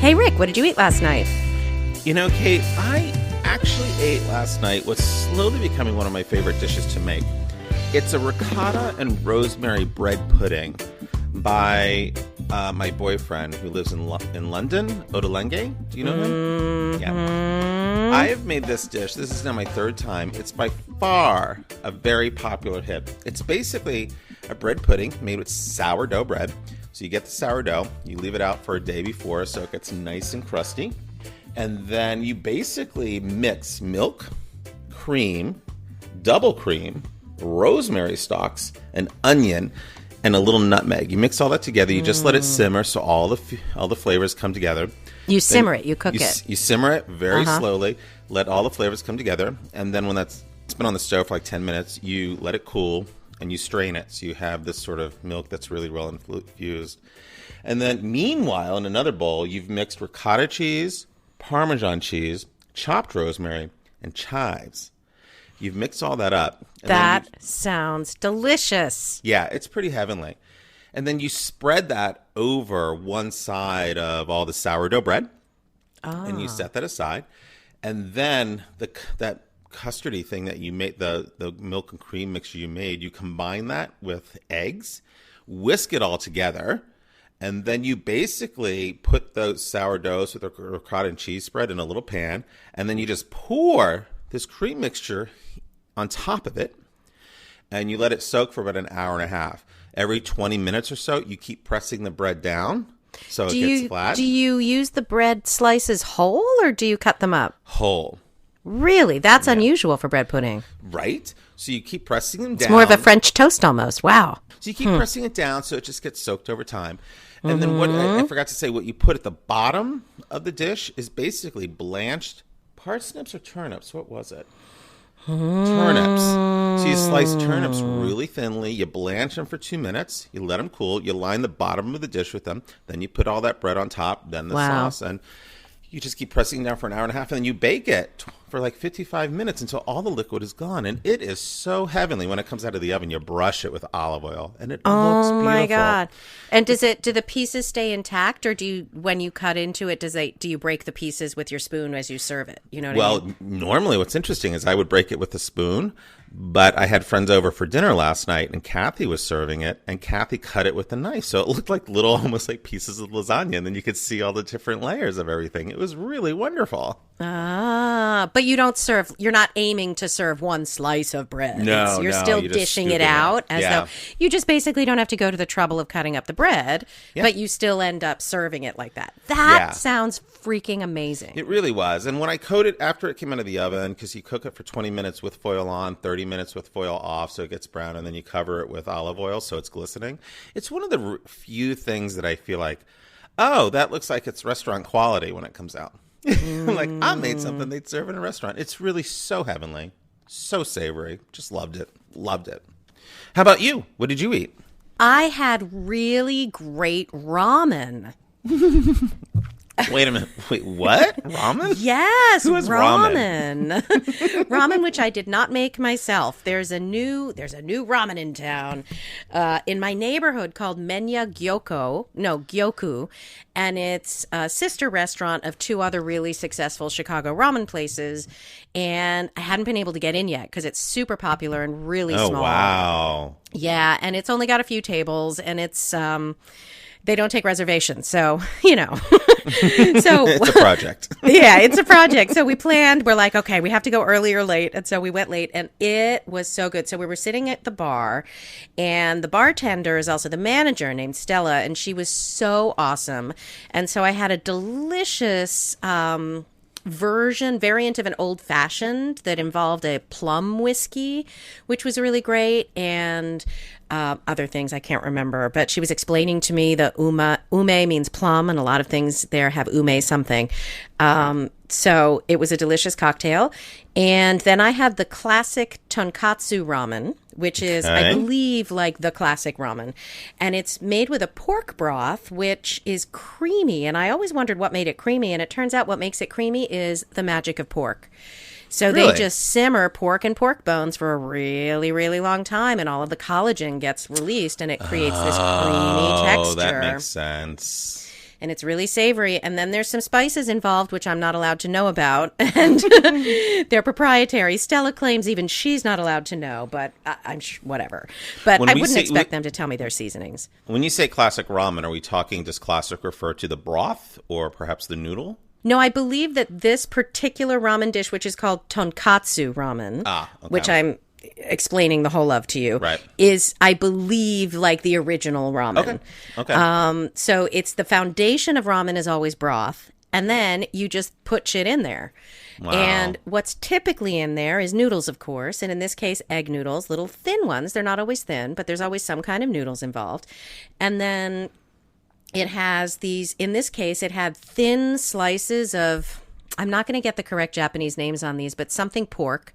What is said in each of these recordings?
Hey, Rick, what did you eat last night? You know, Kate, I actually ate last night what's slowly becoming one of my favorite dishes to make. It's a ricotta and rosemary bread pudding by my boyfriend who lives in London, Odolenge. Do you know him? Mm-hmm. Yeah. I have made this dish. This is now my third time. It's by far a very popular hit. It's basically a bread pudding made with sourdough bread. So you get the sourdough, you leave it out for a day before so it gets nice and crusty. And then you basically mix milk, cream, double cream, rosemary stalks, an onion, and a little nutmeg. You mix all that together. You just let it simmer so all the flavors come together. You simmer it. You cook it. You simmer it very slowly. Let all the flavors come together. And then when it's been on the stove for like 10 minutes, you let it cool and you strain it. So you have this sort of milk that's really well infused. And then meanwhile, in another bowl, you've mixed ricotta cheese, Parmesan cheese, chopped rosemary, and chives. You've mixed all that up. That sounds delicious. Yeah, it's pretty heavenly. And then you spread that over one side of all the sourdough bread. And you set that aside. And then that custardy thing that you made, the milk and cream mixture you made, you combine that with eggs, whisk it all together. And then you basically put those sourdoughs with the ricotta and cheese spread in a little pan. And then you just pour this cream mixture on top of it. And you let it soak for about an hour and a half. Every 20 minutes or so, you keep pressing the bread down so it gets flat. Do you use the bread slices whole or do you cut them up? Whole. Really? That's unusual for bread pudding. Right? So you keep pressing them down. It's more of a French toast almost. Wow. So you keep pressing it down so it just gets soaked over time. And then what I forgot to say, what you put at the bottom of the dish is basically blanched parsnips or turnips. What was it? Turnips. So you slice turnips really thinly. You blanch them for 2 minutes. You let them cool. You line the bottom of the dish with them. Then you put all that bread on top, then the sauce. And you just keep pressing down for an hour and a half. And then you bake it for like 55 minutes until all the liquid is gone. And it is so heavenly. When it comes out of the oven, you brush it with olive oil. And it looks beautiful. Oh, my God. And do the pieces stay intact? Or when you cut into it, do you break the pieces with your spoon as you serve it? You know what I mean? Normally what's interesting is I would break it with a spoon. But I had friends over for dinner last night, and Kathy was serving it, and Kathy cut it with a knife. So it looked like little, almost like pieces of lasagna, and then you could see all the different layers of everything. It was really wonderful. But you're not aiming to serve one slice of bread. You're still dishing it out as though you just basically don't have to go to the trouble of cutting up the bread, but you still end up serving it like that. That sounds freaking amazing. It really was. And when I coated after it came out of the oven, because you cook it for 20 minutes with foil on, 30 minutes with foil off so it gets brown, and then you cover it with olive oil so it's glistening. It's one of the few things that I feel like, oh, that looks like it's restaurant quality when it comes out. I'm like, I made something they'd serve in a restaurant. It's really so heavenly, so savory. Just loved it. Loved it. How about you? What did you eat? I had really great ramen. Wait a minute. Wait, what? Ramen? Yes, Who has ramen. Ramen, which I did not make myself. There's a new ramen in town, in my neighborhood called Gyoku, and it's a sister restaurant of two other really successful Chicago ramen places. And I hadn't been able to get in yet because it's super popular and really small. Oh, wow. Yeah, and it's only got a few tables, and it's they don't take reservations, so, you know. So it's a project. Yeah, it's a project. So we're like, okay, we have to go early or late. And so we went late, and it was so good. So we were sitting at the bar, and the bartender is also the manager named Stella, and she was so awesome. And so I had a delicious variant of an old fashioned that involved a plum whiskey, which was really great, and other things I can't remember. But she was explaining to me that ume means plum, and a lot of things there have ume something. So it was a delicious cocktail. And then I had the classic tonkatsu ramen, which is, I believe, like the classic ramen. And it's made with a pork broth, which is creamy. And I always wondered what made it creamy. And it turns out what makes it creamy is the magic of pork. So Really? they just simmer pork and pork bones for a really, really long time, and all of the collagen gets released, and it creates this creamy texture. Oh, that makes sense. and it's really savory. And then there's some spices involved, which I'm not allowed to know about. And they're proprietary. Stella claims even she's not allowed to know, but I'm whatever. But I wouldn't expect them to tell me their seasonings. When you say classic ramen, are we talking, does classic refer to the broth or perhaps the noodle? No, I believe that this particular ramen dish, which is called tonkatsu ramen, which I'm explaining the whole of to you, is, I believe, like the original ramen. Okay. So it's the foundation of ramen is always broth, and then you just put shit in there. Wow. And what's typically in there is noodles, of course, and in this case, egg noodles, little thin ones. They're not always thin, but there's always some kind of noodles involved. And then it has these, in this case, it had thin slices of, I'm not going to get the correct Japanese names on these, but something pork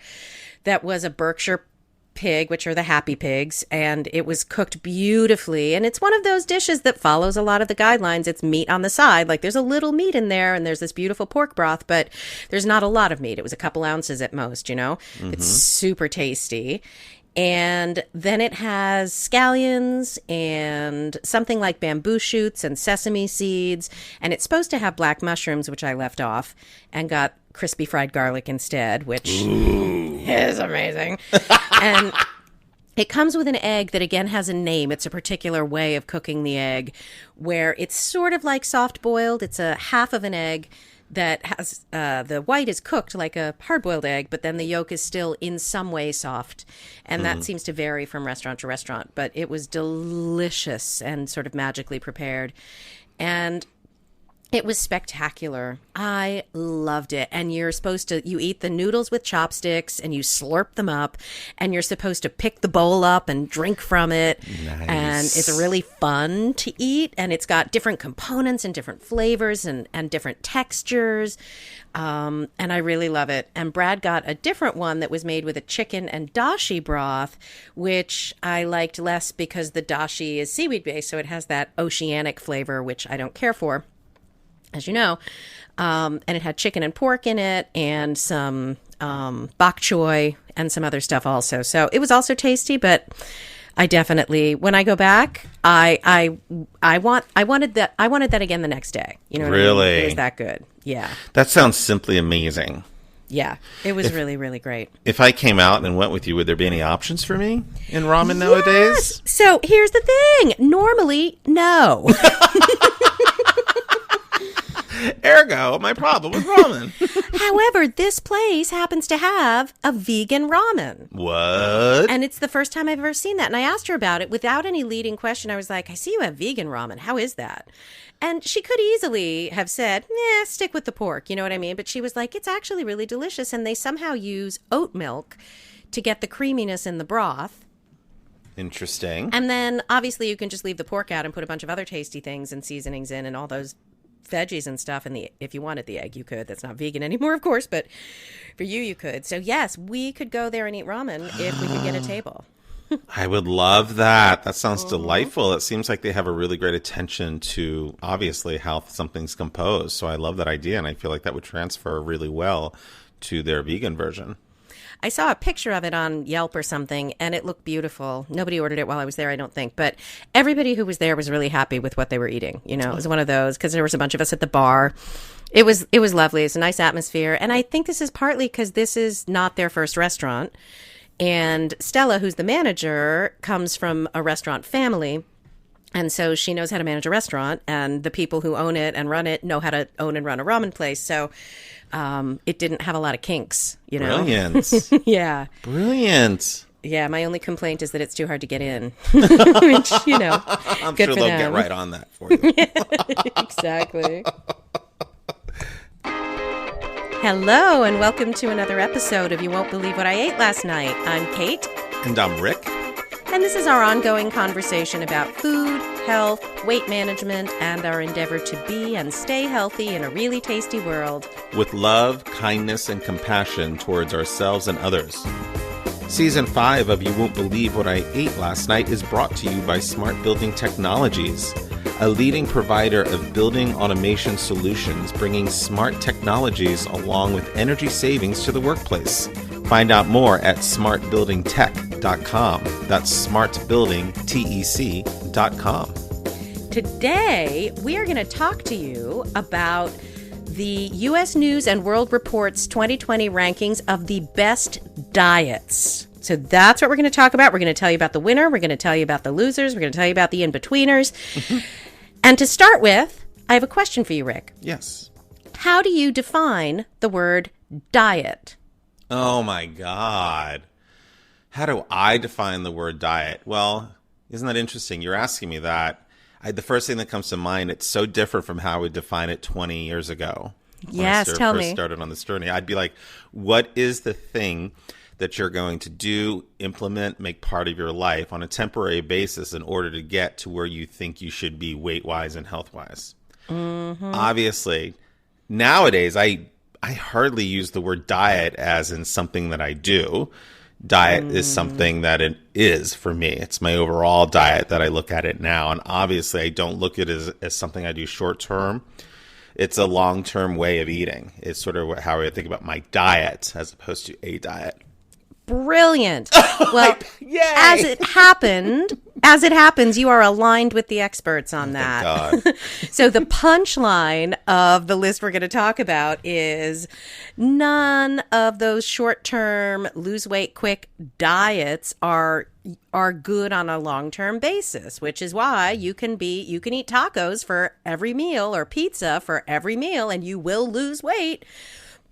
that was a Berkshire pig, which are the happy pigs, and it was cooked beautifully. And it's one of those dishes that follows a lot of the guidelines. It's meat on the side. Like, there's a little meat in there, and there's this beautiful pork broth, but there's not a lot of meat. It was a couple ounces at most, you know? Mm-hmm. It's super tasty. And then it has scallions and something like bamboo shoots and sesame seeds. And it's supposed to have black mushrooms, which I left off, and got crispy fried garlic instead, which is amazing. And it comes with an egg that, again, has a name. It's a particular way of cooking the egg where it's sort of like soft boiled. It's a half of an egg that has the white is cooked like a hard-boiled egg, but then the yolk is still in some way soft. And that seems to vary from restaurant to restaurant. But it was delicious and sort of magically prepared. And it was spectacular. I loved it. And you're supposed to, you eat the noodles with chopsticks and you slurp them up, and you're supposed to pick the bowl up and drink from it. Nice. And it's really fun to eat. And it's got different components and different flavors and different textures. And I really love it. And Brad got a different one that was made with a chicken and dashi broth, which I liked less because the dashi is seaweed based. So it has that oceanic flavor, which I don't care for, as you know. And it had chicken and pork in it and some bok choy and some other stuff also. So it was also tasty, but I definitely, when I go back, I wanted that again the next day. You know what really? I mean? It was that good. Yeah. That sounds simply amazing. Yeah. It was really, really great. If I came out and went with you, would there be any options for me in ramen nowadays? So here's the thing. Normally, no. Ergo, my problem with ramen. However, this place happens to have a vegan ramen. What? And it's the first time I've ever seen that. And I asked her about it without any leading question. I was like, I see you have vegan ramen. How is that? And she could easily have said, stick with the pork. You know what I mean? But she was like, it's actually really delicious. And they somehow use oat milk to get the creaminess in the broth. Interesting. And then obviously you can just leave the pork out and put a bunch of other tasty things and seasonings in and all those veggies and stuff. And if you wanted the egg, you could. That's not vegan anymore, of course, but for you could. So yes, we could go there and eat ramen if we could get a table. I would love that. That sounds delightful. It seems like they have a really great attention to, obviously, how something's composed. So I love that idea, and I feel like that would transfer really well to their vegan version. I saw a picture of it on Yelp or something, and it looked beautiful. Nobody ordered it while I was there, I don't think. But everybody who was there was really happy with what they were eating. You know, it was one of those, because there was a bunch of us at the bar. It was lovely. It's a nice atmosphere. And I think this is partly because this is not their first restaurant. And Stella, who's the manager, comes from a restaurant family. And so she knows how to manage a restaurant, and the people who own it and run it know how to own and run a ramen place. So it didn't have a lot of kinks, you know? Brilliant. Yeah. Brilliant. Yeah, my only complaint is that it's too hard to get in, which, you know, I'm good sure for they'll them. get right on that for you. Exactly. Hello, and welcome to another episode of You Won't Believe What I Ate Last Night. I'm Kate. And I'm Rick. And this is our ongoing conversation about food, health, weight management, and our endeavor to be and stay healthy in a really tasty world. With love, kindness, and compassion towards ourselves and others. Season 5 of You Won't Believe What I Ate Last Night is brought to you by Smart Building Technologies, a leading provider of building automation solutions, bringing smart technologies along with energy savings to the workplace. Find out more at smartbuildingtech.com. That's smartbuildingtech.com. Today, we are going to talk to you about the U.S. News and World Report's 2020 rankings of the best diets. So that's what we're going to talk about. We're going to tell you about the winner. We're going to tell you about the losers. We're going to tell you about the in-betweeners. And to start with, I have a question for you, Rick. Yes. How do you define the word diet? Oh, my God. How do I define the word diet? Well, isn't that interesting? You're asking me that. The first thing that comes to mind, it's so different from how I would define it 20 years ago. Yes, tell me. When I first started on this journey, I'd be like, what is the thing that you're going to do, implement, make part of your life on a temporary basis in order to get to where you think you should be weight-wise and health-wise? Mm-hmm. Obviously, nowadays, I hardly use the word diet as in something that I do. Diet is something that it is for me. It's my overall diet that I look at it now. And obviously, I don't look at it as something I do short term. It's a long-term way of eating. It's sort of how I think about my diet as opposed to a diet. Brilliant. Well, as it happens, you are aligned with the experts on that. Thank God. So the punchline of the list we're going to talk about is none of those short-term lose weight quick diets are good on a long-term basis, which is why you can eat tacos for every meal or pizza for every meal and you will lose weight.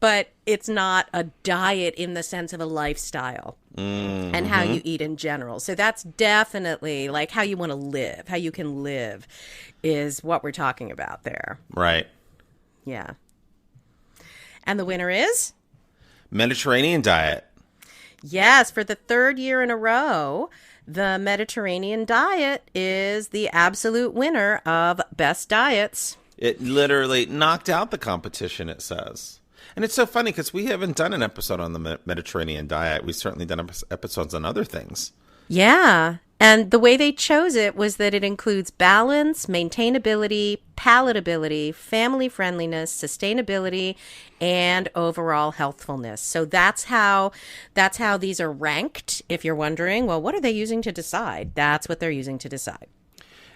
But it's not a diet in the sense of a lifestyle and how you eat in general. So that's definitely like how you want to live, how you can live is what we're talking about there. Right. Yeah. And the winner is? Mediterranean diet. Yes, for the third year in a row, the Mediterranean diet is the absolute winner of best diets. It literally knocked out the competition, it says. And it's so funny because we haven't done an episode on the Mediterranean diet. We've certainly done episodes on other things. Yeah. And the way they chose it was that it includes balance, maintainability, palatability, family friendliness, sustainability, and overall healthfulness. So that's how these are ranked. If you're wondering, well, what are they using to decide? That's what they're using to decide.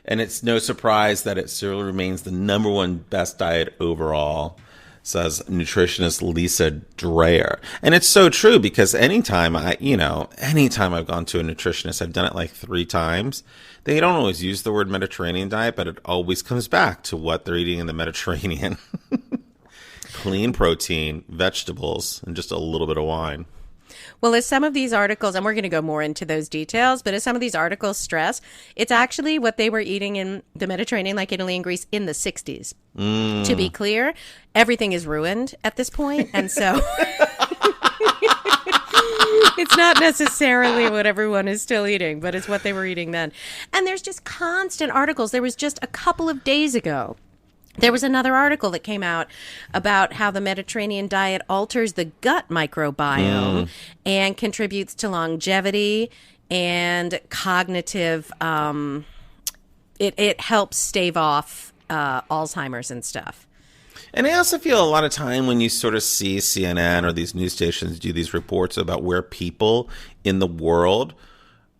And it's no surprise that it still remains the number one best diet overall, says nutritionist Lisa Dreher. And it's so true because anytime I've gone to a nutritionist, I've done it like 3 times. They don't always use the word Mediterranean diet, but it always comes back to what they're eating in the Mediterranean. Clean protein, vegetables, and just a little bit of wine. Well, as some of these articles, and we're going to go more into those details, but as some of these articles stress, it's actually what they were eating in the Mediterranean, like Italy and Greece, in the 60s. To be clear, everything is ruined at this point, and so it's not necessarily what everyone is still eating, but it's what they were eating then. And there's just constant articles. There was just a couple of days ago, there was another article that came out about how the Mediterranean diet alters the gut microbiome and contributes to longevity and cognitive. It helps stave off Alzheimer's and stuff. And I also feel a lot of time when you sort of see CNN or these news stations do these reports about where people in the world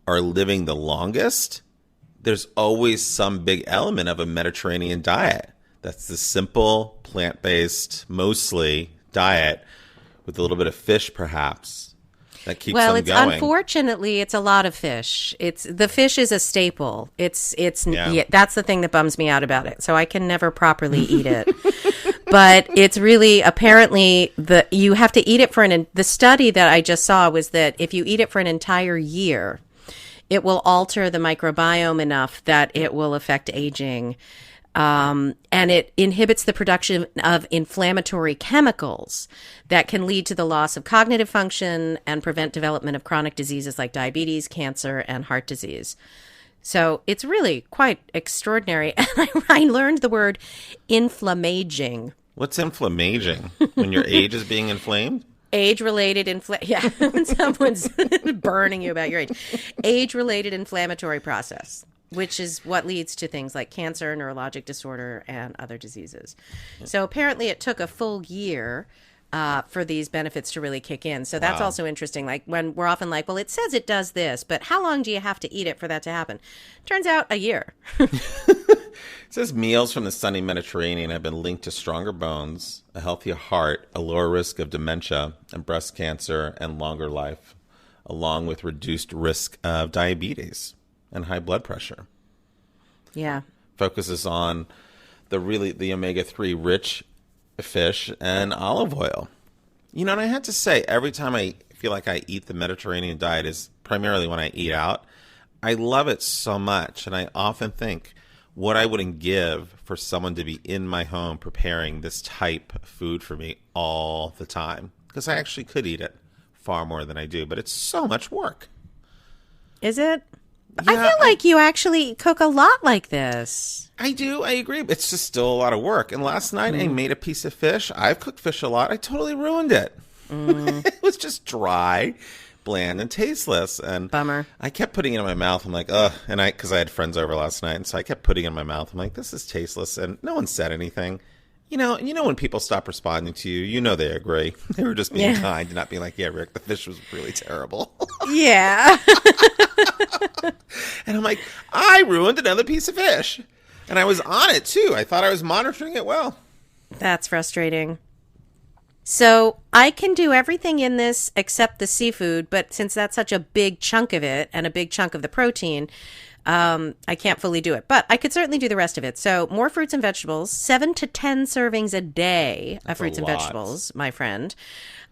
are living the longest, there's always some big element of a Mediterranean diet. That's the simple, plant-based, mostly diet with a little bit of fish, perhaps, that keeps them going. Unfortunately, it's a lot of fish. The fish is a staple. It's that's the thing that bums me out about it. So I can never properly eat it. But it's really apparently you have to eat it the study that I just saw was that if you eat it for an entire year, it will alter the microbiome enough that it will affect aging. And it inhibits the production of inflammatory chemicals that can lead to the loss of cognitive function and prevent development of chronic diseases like diabetes, cancer, and heart disease. So it's really quite extraordinary. And I learned the word inflammaging. What's inflammaging? When your age is being inflamed? Age-related yeah, when someone's burning you about your age. Age-related inflammatory process, which is what leads to things like cancer, neurologic disorder, and other diseases. So apparently it took a full year for these benefits to really kick in. So that's also interesting. Like when we're often like, well, it says it does this, but how long do you have to eat it for that to happen? Turns out a year. says meals from the sunny Mediterranean have been linked to stronger bones, a healthier heart, a lower risk of dementia and breast cancer, and longer life, along with reduced risk of diabetes and high blood pressure. Yeah. Focuses on the omega-3 rich fish and olive oil. And I had to say, every time I feel like I eat the Mediterranean diet is primarily when I eat out. I love it so much, and I often think what I wouldn't give for someone to be in my home preparing this type of food for me all the time, because I actually could eat it far more than I do, but it's so much work. Is it? Yeah, I feel like you actually cook a lot like this. I do. I agree. It's just still a lot of work. And last night I made a piece of fish. I've cooked fish a lot. I totally ruined it. It was just dry, bland, and tasteless. And bummer. I kept putting it in my mouth. I'm like, ugh. And because I had friends over last night, and so I kept putting it in my mouth. I'm like, this is tasteless. And no one said anything. When people stop responding to you, they agree. They were just being kind and not being like, yeah, Rick, the fish was really terrible. Yeah. And I'm like, I ruined another piece of fish. And I was on it, too. I thought I was monitoring it well. That's frustrating. So I can do everything in this except the seafood, but since that's such a big chunk of it and a big chunk of the protein, I can't fully do it. But I could certainly do the rest of it. So more fruits and vegetables, 7 to 10 servings a day of fruits and vegetables, my friend.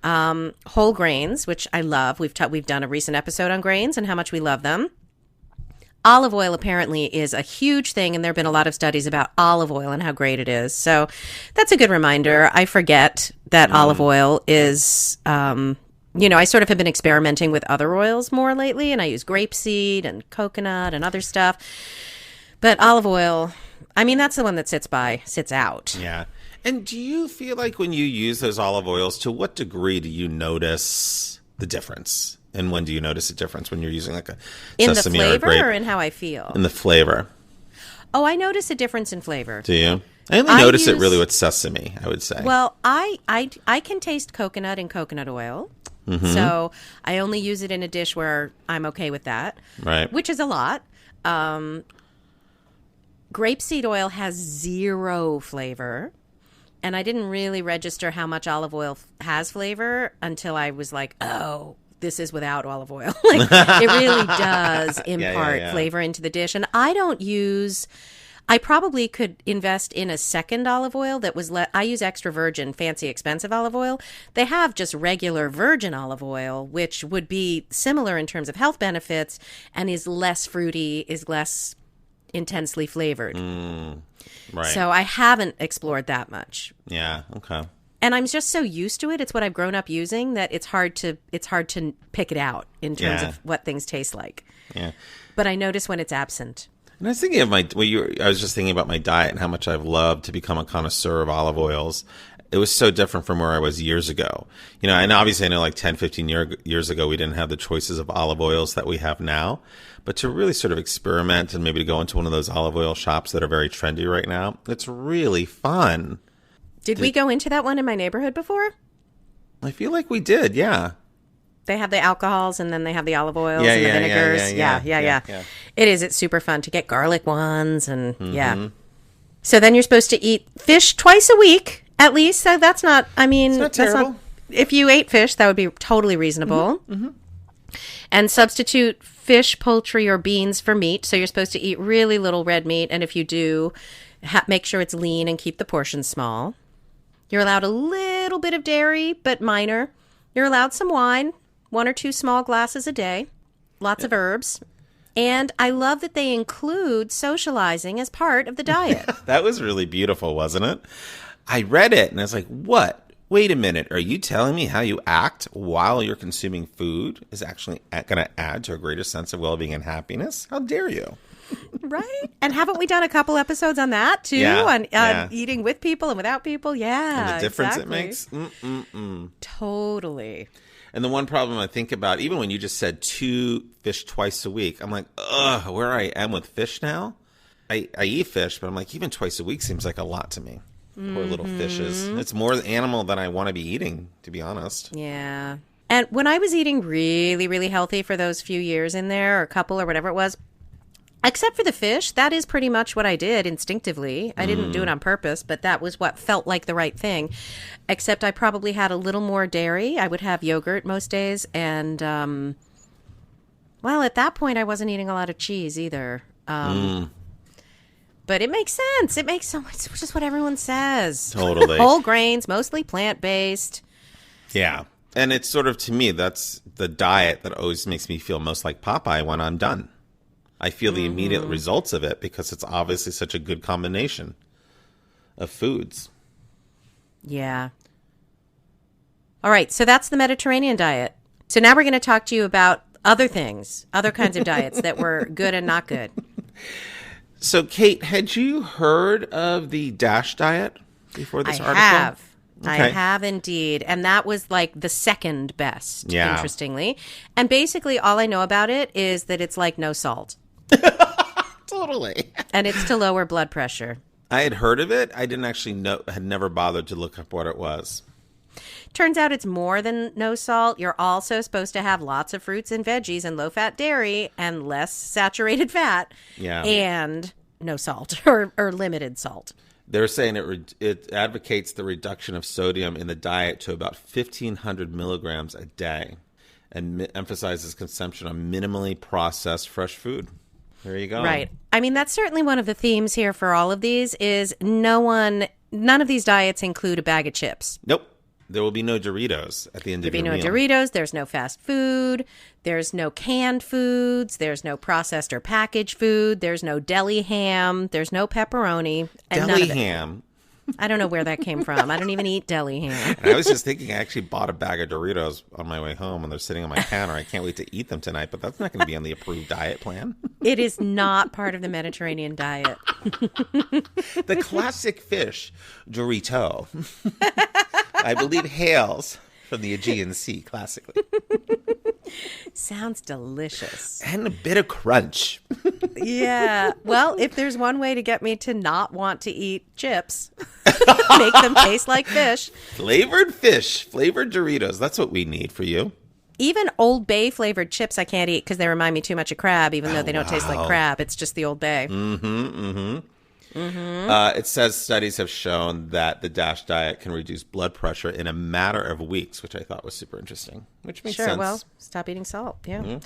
Whole grains, which I love. We've done a recent episode on grains and how much we love them. Olive oil apparently is a huge thing, and there have been a lot of studies about olive oil and how great it is. So that's a good reminder. I forget that olive oil is, I sort of have been experimenting with other oils more lately, and I use grapeseed and coconut and other stuff. But olive oil, that's the one that sits out. Yeah. And do you feel like when you use those olive oils, to what degree do you notice the difference? And when do you notice a difference when you're using like a sesame or a grape? In the flavor or in how I feel? In the flavor. Oh, I notice a difference in flavor. Do you? I only notice it really with sesame, I would say. Well, I can taste coconut in coconut oil. Mm-hmm. So I only use it in a dish where I'm okay with that. Right. Which is a lot. Grapeseed oil has zero flavor. And I didn't really register how much olive oil has flavor until I was like, oh, this is without olive oil. It really does impart flavor into the dish. And I probably could invest in a second olive oil that was I use extra virgin, fancy, expensive olive oil. They have just regular virgin olive oil, which would be similar in terms of health benefits and is less fruity, is less intensely flavored. Right. So I haven't explored that much. Yeah. Okay. And I'm just so used to it. It's what I've grown up using that it's hard to pick it out in terms of what things taste like. Yeah. But I notice when it's absent. And I was thinking of I was just thinking about my diet and how much I've loved to become a connoisseur of olive oils. It was so different from where I was years ago. And obviously I know like 10, 15 years ago, we didn't have the choices of olive oils that we have now. But to really sort of experiment and maybe to go into one of those olive oil shops that are very trendy right now, it's really fun. Did we go into that one in my neighborhood before? I feel like we did, yeah. They have the alcohols and then they have the olive oils and the vinegars. Yeah. It is. It's super fun to get garlic ones and So then you're supposed to eat fish twice a week at least. So that's not, it's not terrible. If you ate fish, that would be totally reasonable. Mm-hmm. And substitute fish, poultry, or beans for meat. So you're supposed to eat really little red meat. And if you do, make sure it's lean and keep the portions small. You're allowed a little bit of dairy, but minor. You're allowed some wine, 1 or 2 small glasses a day, lots of herbs. And I love that they include socializing as part of the diet. That was really beautiful, wasn't it? I read it and I was like, what? Wait a minute. Are you telling me how you act while you're consuming food is actually going to add to a greater sense of well-being and happiness? How dare you? Right? And haven't we done a couple episodes on that, too? On eating with people and without people? Yeah, and the difference it makes? Totally. And the one problem I think about, even when you just said 2 fish twice a week, I'm like, where I am with fish now? I eat fish, but I'm like, even twice a week seems like a lot to me. Poor little fishes. It's more the animal than I want to be eating, to be honest. Yeah. And when I was eating really, really healthy for those few years in there, or a couple or whatever it was, Except for the fish, that is pretty much what I did instinctively. I didn't do it on purpose, but that was what felt like the right thing. Except I probably had a little more dairy. I would have yogurt most days. And, well, at that point, I wasn't eating a lot of cheese either. But it makes sense. It makes so much, it's just what everyone says. Totally. Whole grains, mostly plant-based. Yeah. And it's sort of, to me, that's the diet that always makes me feel most like Popeye when I'm done. I feel the immediate results of it because it's obviously such a good combination of foods. Yeah. All right. So that's the Mediterranean diet. So now we're going to talk to you about other things, other kinds of diets that were good and not good. So, Kate, had you heard of the DASH diet before this article? I have indeed. And that was like the second best, interestingly. And basically all I know about it is that it's like no salt. Totally. And it's to lower blood pressure. I had heard of it. I didn't actually know, had never bothered to look up what it was. Turns out it's more than no salt. You're also supposed to have lots of fruits and veggies and low-fat dairy and less saturated fat. Yeah. And no salt or limited salt. They're saying it advocates the reduction of sodium in the diet to about 1,500 milligrams a day and emphasizes consumption of minimally processed fresh food. There you go. Right. I mean, that's certainly one of the themes here for all of these is none of these diets include a bag of chips. Nope. There will be no Doritos at the end of your meal. There'll be no Doritos. There's no fast food. There's no canned foods. There's no processed or packaged food. There's no deli ham. There's no pepperoni. And Deli ham? I don't know where that came from. I don't even eat deli ham. And I was just thinking I actually bought a bag of Doritos on my way home and they're sitting on my counter. I can't wait to eat them tonight, but that's not going to be on the approved diet plan. It is not part of the Mediterranean diet. The classic fish, Dorito, I believe hails from the Aegean Sea classically. Sounds delicious. And a bit of crunch. Yeah. Well, if there's one way to get me to not want to eat chips, make them taste like fish. Flavored fish, flavored Doritos. That's what we need for you. Even Old Bay flavored chips I can't eat because they remind me too much of crab, even though they don't taste like crab. It's just the Old Bay. It says studies have shown that the DASH diet can reduce blood pressure in a matter of weeks, which I thought was super interesting, which makes sense. Sure, well, stop eating salt, yeah.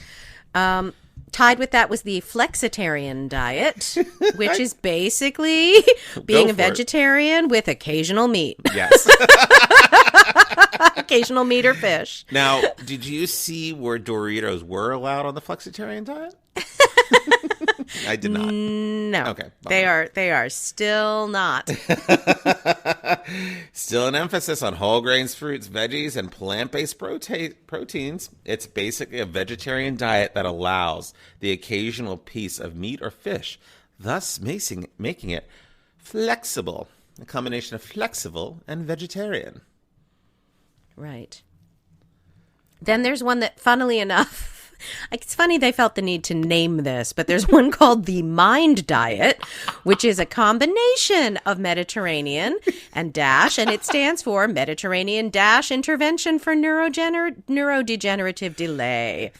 Tied with that was the flexitarian diet, which is basically being a vegetarian with occasional meat. Yes. Occasional meat or fish. Now, did you see where Doritos were allowed on the flexitarian diet? I did not. No. Okay. They are still not. Still an emphasis on whole grains, fruits, veggies, and plant-based proteins. It's basically a vegetarian diet that allows the occasional piece of meat or fish, thus making it flexible. A combination of flexible and vegetarian. Right. Then there's one that, funnily enough, it's funny they felt the need to name this, but there's one called the Mind Diet, which is a combination of Mediterranean and DASH, and it stands for Mediterranean Dash Intervention for Neurodegenerative Delay.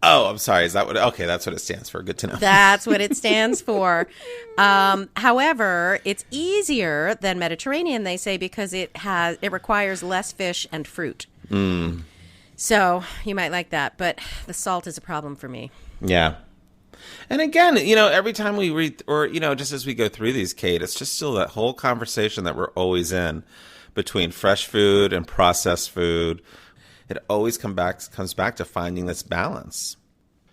Oh, I'm sorry. Is that what? Okay, that's what it stands for. Good to know. That's what it stands for. However, it's easier than Mediterranean, they say, because it requires less fish and fruit. So you might like that, but the salt is a problem for me. Yeah. And again, every time we read, or, just as we go through these, Kate, it's just still that whole conversation that we're always in between fresh food and processed food. It always comes back to finding this balance.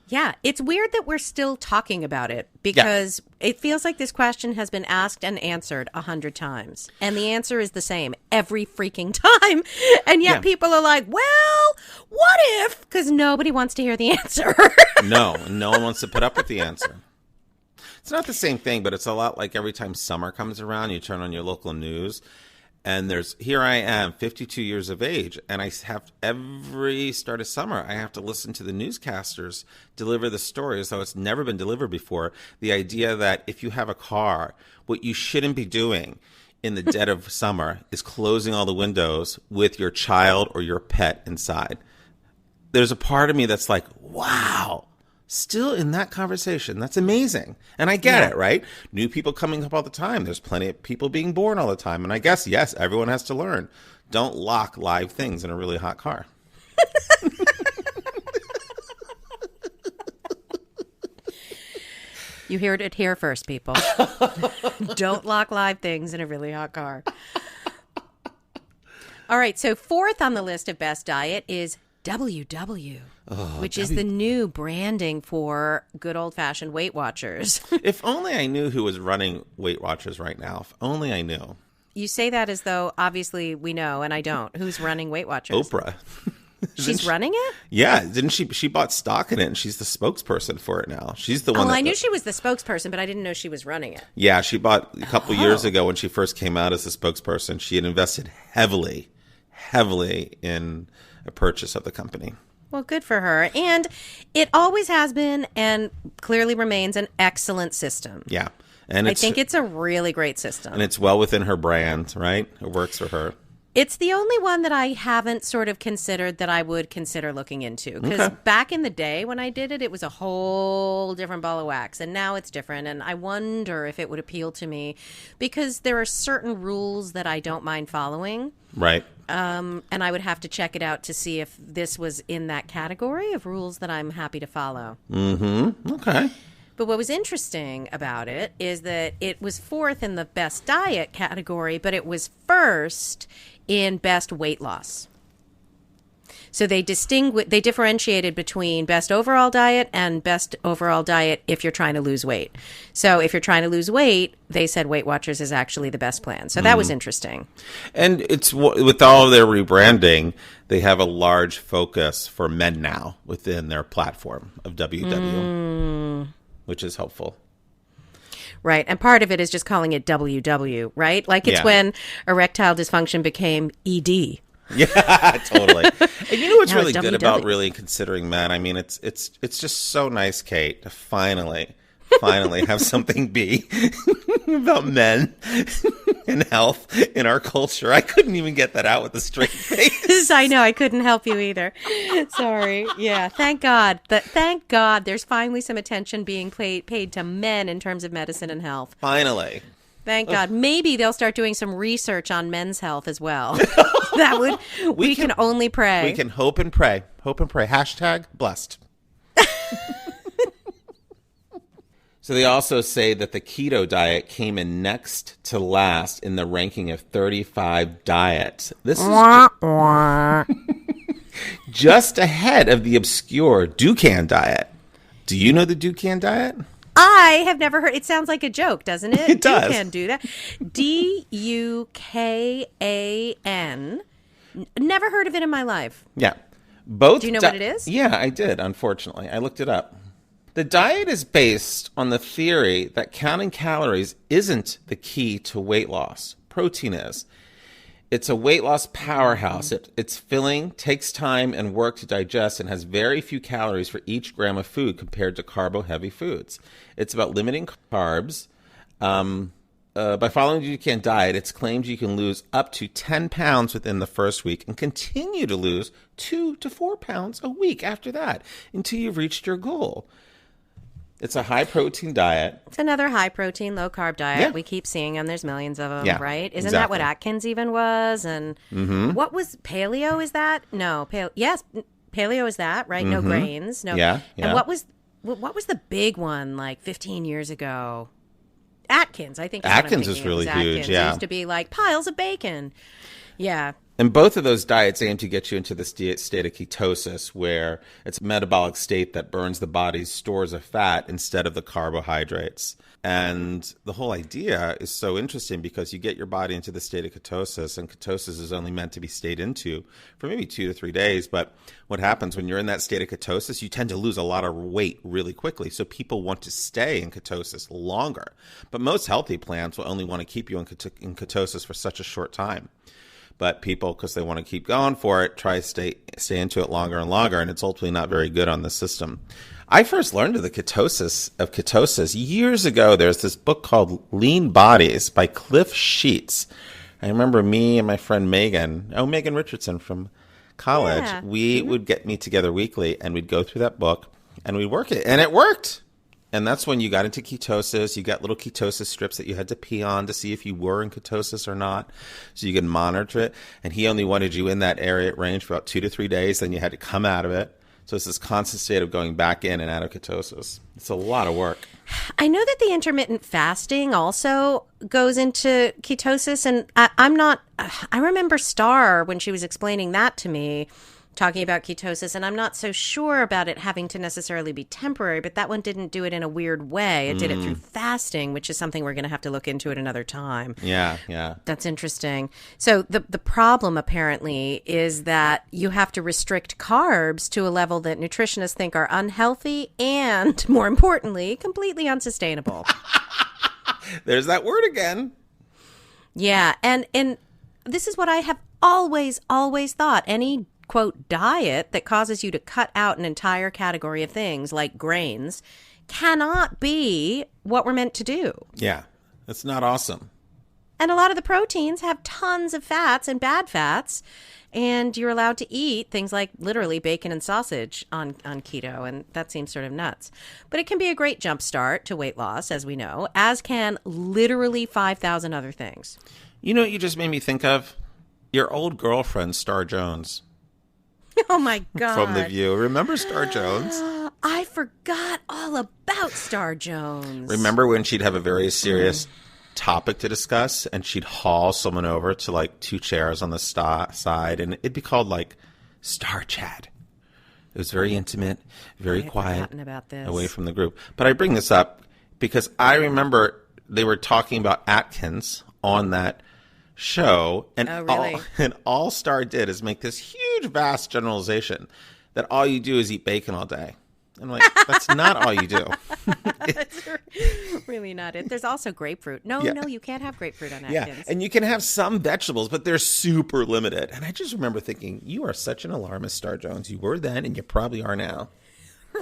Yeah, it's weird that we're still talking about it because it feels like this question has been asked and answered 100 times. And the answer is the same every freaking time. And yet people are like, well, what if? Because nobody wants to hear the answer. No one wants to put up with the answer. It's not the same thing, but it's a lot like every time summer comes around, you turn on your local news. And here I am, 52 years of age, and I have every start of summer, I have to listen to the newscasters deliver the story as though it's never been delivered before. The idea that if you have a car, what you shouldn't be doing in the dead of summer is closing all the windows with your child or your pet inside. There's a part of me that's like, wow, still in that conversation. That's amazing. And I get it, right? New people coming up all the time. There's plenty of people being born all the time. And I guess, yes, everyone has to learn. Don't lock live things in a really hot car. You heard it here first, people. Don't lock live things in a really hot car. All right, so fourth on the list of best diet is WW, which is the new branding for good old-fashioned Weight Watchers. If only I knew who was running Weight Watchers right now. If only I knew. You say that as though, obviously, we know, and I don't. Who's running Weight Watchers? Oprah. She's running it? Yeah, didn't she? She bought stock in it, and she's the spokesperson for it now. She's the one. I knew she was the spokesperson, but I didn't know she was running it. Yeah, she bought a couple years ago when she first came out as a spokesperson. She had invested heavily in a purchase of the company. Well, good for her. And it always has been and clearly remains an excellent system. Yeah. And I think it's a really great system. And it's well within her brand, right? It works for her. It's the only one that I haven't sort of considered that I would consider looking into. Because back in the day when I did it, it was a whole different ball of wax. And now it's different. And I wonder if it would appeal to me because there are certain rules that I don't mind following. Right. And I would have to check it out to see if this was in that category of rules that I'm happy to follow. Mm-hmm. Okay. But what was interesting about it is that it was fourth in the best diet category, but it was first in best weight loss. So they differentiated between best overall diet and best overall diet if you're trying to lose weight. So if you're trying to lose weight, they said Weight Watchers is actually the best plan. So that was interesting. And it's with all of their rebranding, they have a large focus for men now within their platform of WW, which is helpful. Right. And part of it is just calling it WW, right? Like it's when erectile dysfunction became ED. Yeah, totally. And you know what's Now really it's good WW. about really considering men? I mean, it's just so nice, Kate, to finally have something be about men and health in our culture. I couldn't even get that out with a straight face. I know. I couldn't help you either. Sorry. Yeah. Thank God. Thank God there's finally some attention being paid to men in terms of medicine and health. Finally. Thank God. Maybe they'll start doing some research on men's health as well. We can only pray. We can hope and pray. Hope and pray. Hashtag blessed. So they also say that the keto diet came in next to last in the ranking of 35 diets. This is just ahead of the obscure Dukan diet. Do you know the Dukan diet? I have never heard. It sounds like a joke, doesn't it? It does. Dukan do that. Dukan. Never heard of it in my life. Yeah. Both. Do you know what it is? Yeah, I did, unfortunately. I looked it up. The diet is based on the theory that counting calories isn't the key to weight loss. Protein is. It's a weight loss powerhouse. It's filling, takes time and work to digest, and has very few calories for each gram of food compared to carbo-heavy foods. It's about limiting carbs. By following the Dukan diet, it's claimed you can lose up to 10 pounds within the first week and continue to lose 2 to 4 pounds a week after that until you've reached your goal. It's a high-protein diet. It's another high-protein, low-carb diet. Yeah. We keep seeing them. There's millions of them, Yeah, right? Isn't exactly. that what Atkins even was? And what was paleo? Is that? No. Yes, paleo is that, right? No grains. No. Yeah, And yeah. what was the big one like 15 years ago? Atkins, I think. Atkins was really huge, yeah. It used to be like piles of bacon. Yeah. And both of those diets aim to get you into the state of ketosis, where it's a metabolic state that burns the body's stores of fat instead of the carbohydrates. And the whole idea is so interesting because you get your body into the state of ketosis, and ketosis is only meant to be stayed into for maybe 2 to 3 days. But what happens when you're in that state of ketosis, you tend to lose a lot of weight really quickly. So people want to stay in ketosis longer. But most healthy plans will only want to keep you in ketosis for such a short time. But people, because they want to keep going for it, try to stay into it longer and longer, and it's ultimately not very good on the system. I first learned of the ketosis years ago. There's this book called Lean Bodies by Cliff Sheets. I remember me and my friend Megan Richardson from college. Yeah. We would meet together weekly, and we'd go through that book, and we'd work it. And it worked. And that's when you got into ketosis. You got little ketosis strips that you had to pee on to see if you were in ketosis or not, so you could monitor it. And he only wanted you in that area range for about 2 to 3 days. Then you had to come out of it. So it's this constant state of going back in and out of ketosis. It's a lot of work. I know that the intermittent fasting also goes into ketosis. And I remember Star, when she was explaining that to me, talking about ketosis, and I'm not so sure about it having to necessarily be temporary, but that one didn't do it in a weird way. It did it through fasting, which is something we're going to have to look into at another time. Yeah. That's interesting. So the problem apparently is that you have to restrict carbs to a level that nutritionists think are unhealthy and, more importantly, completely unsustainable. There's that word again. Yeah, and this is what I have always thought. Any quote diet that causes you to cut out an entire category of things like grains cannot be what we're meant to do. Yeah, that's not awesome. And a lot of the proteins have tons of fats and bad fats, and you're allowed to eat things like literally bacon and sausage on keto, and that seems sort of nuts. But it can be a great jump start to weight loss, as we know, as can literally 5,000 other things. You know what you just made me think of? Your old girlfriend, Star Jones. Oh, my God. From The View. Remember Star Jones? I forgot all about Star Jones. Remember when she'd have a very serious topic to discuss and she'd haul someone over to like 2 chairs on the side and it'd be called like Star Chat. It was very intimate, very quiet, about this. away from the group. But I bring this up because I remember they were talking about Atkins on that show, and all Star did is make this huge, vast generalization that all you do is eat bacon all day. I'm like, that's not all you do. That's really not it. There's also grapefruit. No, you can't have grapefruit on Atkins. Yeah, and you can have some vegetables, but they're super limited. And I just remember thinking, you are such an alarmist, Star Jones. You were then, and you probably are now.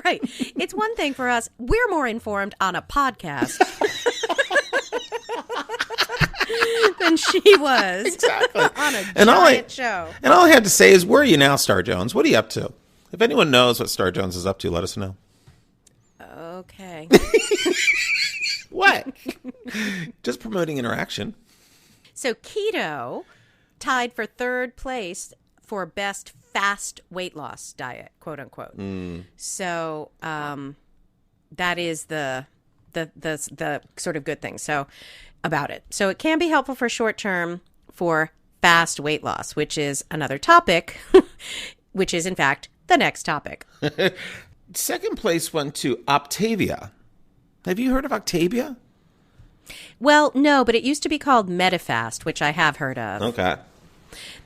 Right. It's one thing for us. We're more informed on a podcast than she was exactly. on a giant show. And all I had to say is, where are you now, Star Jones? What are you up to? If anyone knows what Star Jones is up to, let us know. Okay. What? Just promoting interaction. So keto tied for 3rd place for best fast weight loss diet, quote unquote. So that is the sort of good thing. So about it. So it can be helpful for short term for fast weight loss, which is another topic, which is in fact the next topic. 2nd place went to Optavia. Have you heard of Octavia? Well, no, but it used to be called Medifast, which I have heard of. Okay.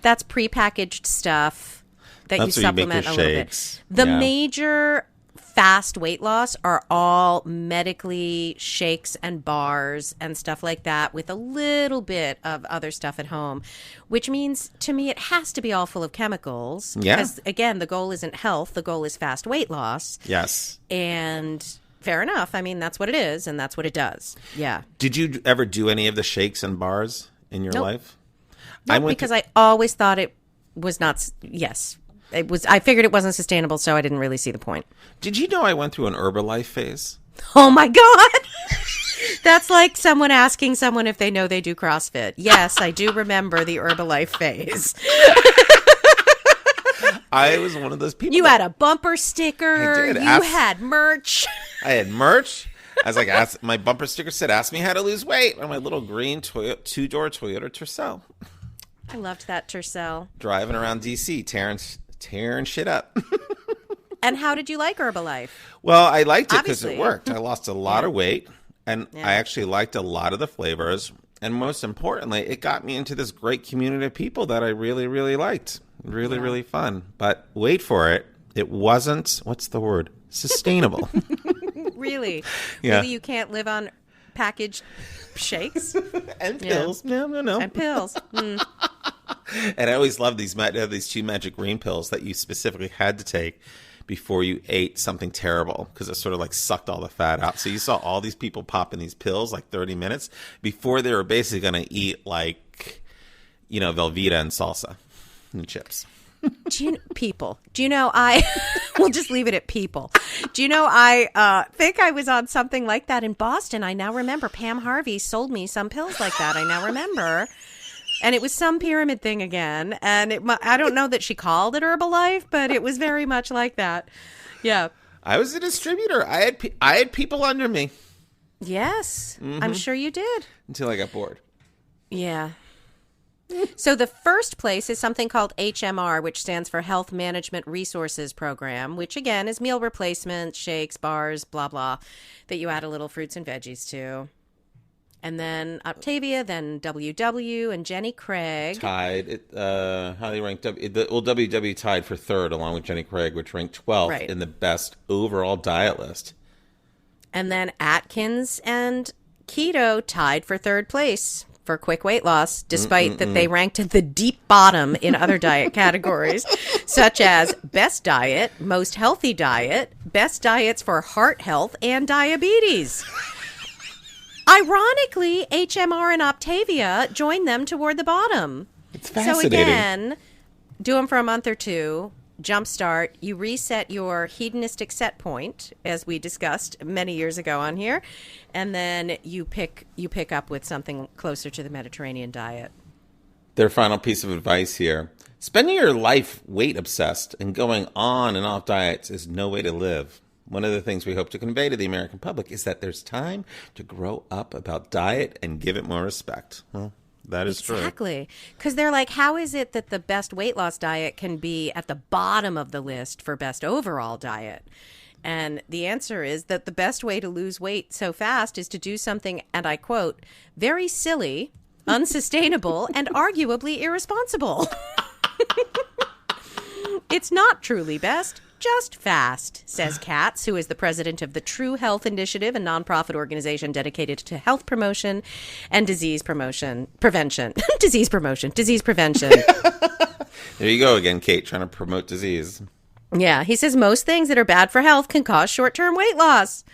That's prepackaged stuff that you supplement a little bit. The major fast weight loss are all medically shakes and bars and stuff like that with a little bit of other stuff at home, which means to me it has to be all full of chemicals. Yeah. Because, again, the goal isn't health. The goal is fast weight loss. Yes. And fair enough. I mean, that's what it is, and that's what it does. Yeah. Did you ever do any of the shakes and bars in your life? No, because I always thought it was not. Yes. It was. I figured it wasn't sustainable, so I didn't really see the point. Did you know I went through an Herbalife phase? Oh, my God. That's like someone asking someone if they know they do CrossFit. Yes, I do remember the Herbalife phase. I was one of those people. You had a bumper sticker. I did. You had merch. I had merch. I was like, my bumper sticker said, ask me how to lose weight on my little green 2-door Toyota Tercel. I loved that Tercel. Driving around D.C., tearing shit up. And how did you like Herbalife? Well, I liked it because it worked. I lost a lot of weight, and Yeah. I actually liked a lot of the flavors. And most importantly, it got me into this great community of people that I really, really liked. Really, really fun. But wait for it. It wasn't, what's the word? Sustainable. Really? Yeah. Really, you can't live on packaged shakes? And pills. No. And pills. Mm. And I always loved these 2 magic green pills that you specifically had to take before you ate something terrible, because it sort of like sucked all the fat out. So you saw all these people popping these pills like 30 minutes before they were basically going to eat like, Velveeta and salsa and chips. Do you know, I will just leave it at people. Do you know, I think I was on something like that in Boston. I now remember Pam Harvey sold me some pills like that. I now remember. And it was some pyramid thing again. And I don't know that she called it Herbalife, but it was very much like that. Yeah. I was a distributor. I had people under me. Yes, I'm sure you did. Until I got bored. Yeah. So the first place is something called HMR, which stands for Health Management Resources Program, which again is meal replacement, shakes, bars, blah, blah, that you add a little fruits and veggies to. And then Optavia, then WW, and Jenny Craig. Tied. Highly ranked. WW tied for third, along with Jenny Craig, which ranked 12th in the best overall diet list. And then Atkins and Keto tied for third place for quick weight loss, despite that they ranked at the deep bottom in other diet categories, such as best diet, most healthy diet, best diets for heart health, and diabetes. Ironically, HMR and Optavia joined them toward the bottom. It's fascinating. So again, do them for a month or two, jumpstart, you reset your hedonistic set point, as we discussed many years ago on here, and then you pick up with something closer to the Mediterranean diet. Their final piece of advice here. Spending your life weight obsessed and going on and off diets is no way to live. One of the things we hope to convey to the American public is that there's time to grow up about diet and give it more respect. Well, that is true. Exactly. Because they're like, how is it that the best weight loss diet can be at the bottom of the list for best overall diet? And the answer is that the best way to lose weight so fast is to do something, and I quote, very silly, unsustainable, and arguably irresponsible. It's not truly best, just fast, says Katz, who is the president of the True Health Initiative, a nonprofit organization dedicated to health promotion and disease prevention. Disease prevention. There you go again, Kate, trying to promote disease. Yeah, he says most things that are bad for health can cause short-term weight loss.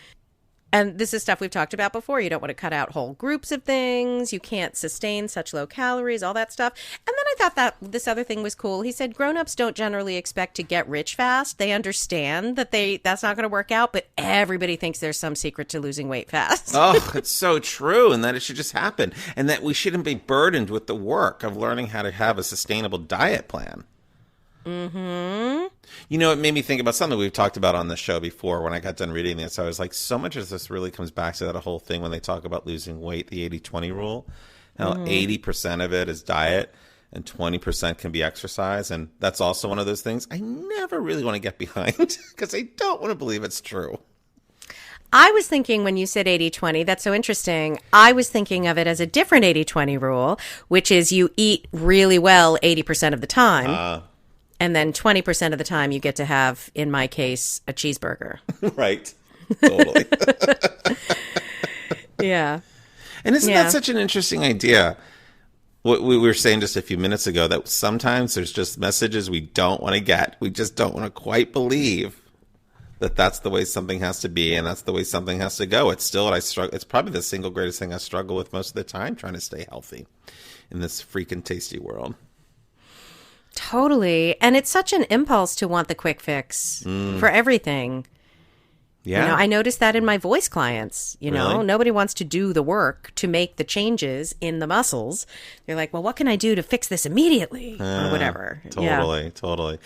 And this is stuff we've talked about before. You don't want to cut out whole groups of things. You can't sustain such low calories, all that stuff. And then I thought that this other thing was cool. He said grown-ups don't generally expect to get rich fast. They understand that that's not going to work out, but everybody thinks there's some secret to losing weight fast. Oh, it's so true, and that it should just happen. And that we shouldn't be burdened with the work of learning how to have a sustainable diet plan. Mm-hmm. You know, it made me think about something we've talked about on the show before. When I got done reading this, I was like, so much of this really comes back to that whole thing when they talk about losing weight, the 80-20 rule. How 80% of it is diet and 20% can be exercise. And that's also one of those things I never really want to get behind because I don't want to believe it's true. I was thinking when you said 80-20, that's so interesting. I was thinking of it as a different 80-20 rule, which is you eat really well 80% of the time. And then 20% of the time you get to have, in my case, a cheeseburger. Right. Totally. Yeah. And isn't that such an interesting idea? What we were saying just a few minutes ago, that sometimes there's just messages we don't want to get. We just don't want to quite believe that that's the way something has to be and that's the way something has to go. It's still, it's probably the single greatest thing I struggle with most of the time, trying to stay healthy in this freaking tasty world. Totally. And it's such an impulse to want the quick fix for everything. Yeah. You know, I noticed that in my voice clients. You know, Really? nobody wants to do the work to make the changes in the muscles. They're like, well, what can I do to fix this immediately? Or whatever. Totally.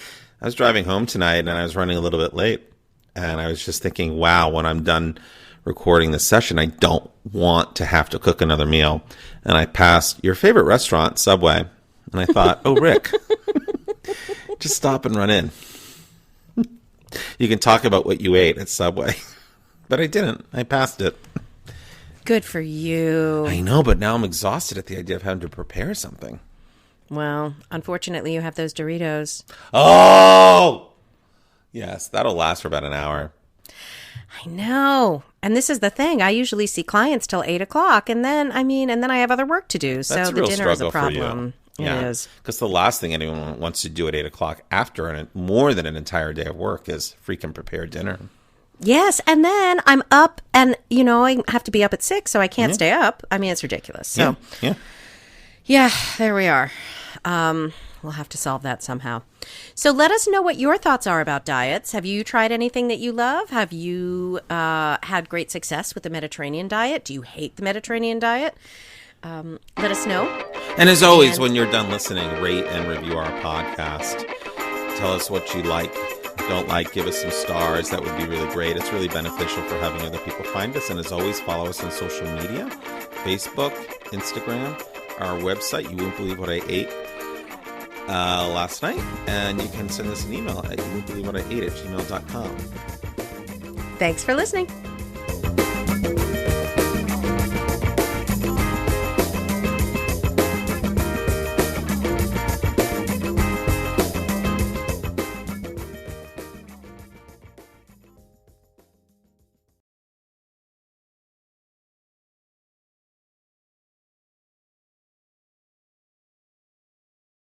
I was driving home tonight and I was running a little bit late. And I was just thinking, wow, when I'm done recording this session, I don't want to have to cook another meal. And I passed your favorite restaurant, Subway. And I thought, oh, Rick, just stop and run in. You can talk about what you ate at Subway. But I didn't. I passed it. Good for you. I know, but now I'm exhausted at the idea of having to prepare something. Well, unfortunately, you have those Doritos. Oh! Yes, that'll last for about an hour. I know. And this is the thing. I usually see clients till 8 o'clock. And then I have other work to do. So That's a the real dinner is a struggle for you. problem. Yeah, it is. Because the last thing anyone wants to do at 8 o'clock after more than an entire day of work is freaking prepare dinner. Yes. And then I'm up and, I have to be up at 6, so I can't stay up. I mean, it's ridiculous. So, Yeah, there we are. We'll have to solve that somehow. So let us know what your thoughts are about diets. Have you tried anything that you love? Have you had great success with the Mediterranean diet? Do you hate the Mediterranean diet? Let us know. And as always, when you're done listening, rate and review our podcast. Tell us what you like, don't like, give us some stars. That would be really great. It's really beneficial for having other people find us. And as always, follow us on social media, Facebook, Instagram, our website, You Won't Believe What I Ate, last night. And you can send us an email at youwon'tbelievewhatIate@gmail.com. Thanks for listening.